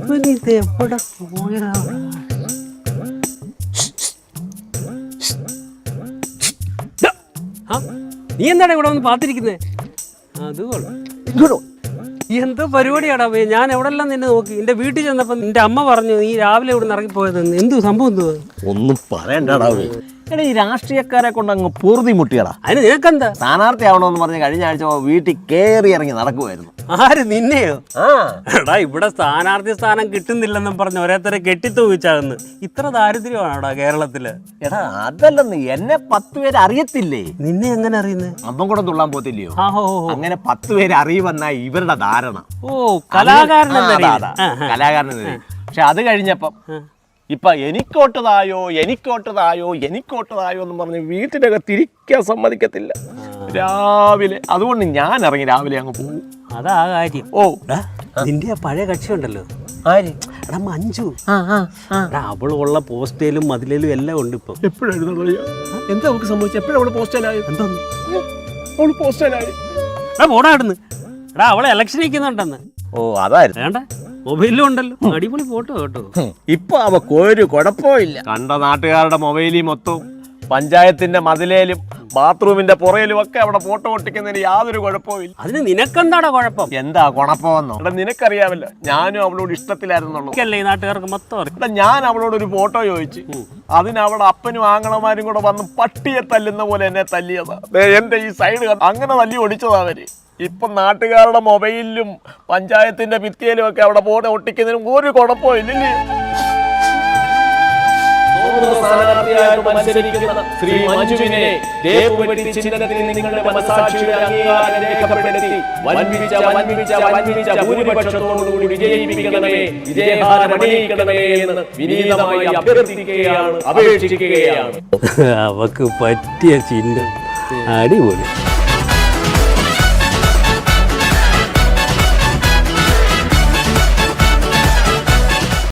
ഇവനിത് എവിടെ പോയതാ? നീ എന്താണ് ഇവിടെ വന്ന് പാത്തിരിക്കുന്നത്? അതുകൊള്ളു. എന്തോ പരിപാടിയാടാ? ഞാൻ എവിടെല്ലാം നിന്നെ നോക്കി. എന്റെ വീട്ടിൽ ചെന്നപ്പോ നിന്റെ അമ്മ പറഞ്ഞു നീ രാവിലെ ഇവിടെ നിന്ന് ഇറങ്ങിപ്പോയതെന്ന്. എന്തു സംഭവം? എന്തുവാ? ഒന്നും പറയണ്ടാടാ. എടാ, ഈ രാഷ്ട്രീയക്കാരെ കൊണ്ട് അങ്ങ് പൊറുതി മുട്ടിയടാ. അതിന് നിനക്കെന്താ? സ്ഥാനാർത്ഥി ആവണമെന്ന് പറഞ്ഞ് കഴിഞ്ഞ ആഴ്ച വീട്ടിൽ കയറി ഇറങ്ങി നടക്കുമായിരുന്നു. ആര്? നിന്നെയോ? എടാ, ഇവിടെ സ്ഥാനാർത്ഥി സ്ഥാനം കിട്ടുന്നില്ലെന്നും പറഞ്ഞ് ഓരോരുത്തരെ കെട്ടിത്തൂവിച്ചാകുന്നു. ഇത്ര ദാരിദ്ര്യമാണോടാ കേരളത്തില്? എടാ, അതല്ലെന്ന് എന്നെ 10 പേര് അറിയത്തില്ലേ. നിന്നെ എങ്ങനെ അറിയുന്നത്? അമ്മം കൂടെ തുള്ളാൻ പോത്തില്ലയോ? അങ്ങനെ 10 പേര് അറിയുമെന്നാ ഇവരുടെ ധാരണ. ഓ, കലാകാരൻ. പക്ഷെ അത് കഴിഞ്ഞപ്പം ഇപ്പൊ എനിക്കോട്ടതായോ എന്ന് പറഞ്ഞ് വീട്ടിനകത്ത് ഇരിക്കാൻ സമ്മതിക്കത്തില്ല. രാവിലെ അതുകൊണ്ട് ഞാൻ ഇറങ്ങി രാവിലെ അങ്ങ് പോകും. അതാ കാര്യം. ഓ, നിന്റെ പഴയ കക്ഷി ഉണ്ടല്ലോ, ആര്? എടാ, മഞ്ജു. അവളുള്ള പോസ്റ്റേലും മതിലേലും എല്ലാം ഉണ്ട് ഇപ്പൊ. എപ്പോഴായിരുന്നു എന്താ നമുക്ക് സംഭവിച്ചത്? എപ്പോഴും അവള് പോസ്റ്റലായി. എന്തോന്ന് അവള് പോസ്റ്റലായി? പോടാടുന്നു. എടാ, അവളെ ഇലക്ഷൻ നിൽക്കുന്നുണ്ടെന്ന്. ഓ, അതായിരുന്നു. വേണ്ട, മൊബൈലിലും ഉണ്ടല്ലോ. അടിപൊളി ഫോട്ടോ കേട്ടോ. ഇപ്പൊ അവക്ക് ഒരു കുഴപ്പമില്ല. കണ്ട നാട്ടുകാരുടെ മൊബൈലിൽ മൊത്തവും പഞ്ചായത്തിന്റെ മതിലേലും ബാത്റൂമിന്റെ പുറയിലും ഒക്കെ അവിടെ ഫോട്ടോ ഒട്ടിക്കുന്നതിന് യാതൊരു കുഴപ്പമില്ല. അതിന് നിനക്കെന്താടാ കുഴപ്പം? എന്താ കുഴപ്പമെന്നോ? എടാ, നിനക്കറിയാമല്ലോ, ഞാനും അവളോട് ഇഷ്ടത്തിലായിരുന്നുള്ളൂ. ഈ നാട്ടുകാർക്ക് മൊത്തം. എടാ, ഞാൻ അവളോട് ഒരു ഫോട്ടോ ചോദിച്ചു. അതിന് അവളുടെ അപ്പനും ആങ്ങളമാരും കൂടെ വന്ന് പട്ടിയെ തല്ലുന്ന പോലെ എന്നെ തല്ലിയതാ. എന്റെ ഈ സൈഡ് അങ്ങനെ തല്ലി ഒടിച്ചതാ അവര്. ഇപ്പൊ നാട്ടുകാരുടെ മൊബൈലിലും പഞ്ചായത്തിന്റെ ഭിത്തിയിലും ഒക്കെ അവിടെ ഫോട്ടോ ഒട്ടിക്കുന്നതിനും ഒരു കുഴപ്പമില്ലേ? ശ്രീ മഞ്ജുവിനെ നിങ്ങളുടെ മനസാക്ഷിയുടെ അംഗീകാരം രേഖപ്പെടുത്തി വൻപിച്ച ഭൂരിപക്ഷത്തോടുകൂടി വിജയിപ്പിക്കണമേ, വിജയഹാരമണിയിക്കണമേ എന്ന് വിനീതമായി അഭ്യർത്ഥിക്കുകയാണ്, അപേക്ഷിക്കുകയാണ്. അവക്ക് പറ്റിയ ചിഹ്നം. അടിപൊളി.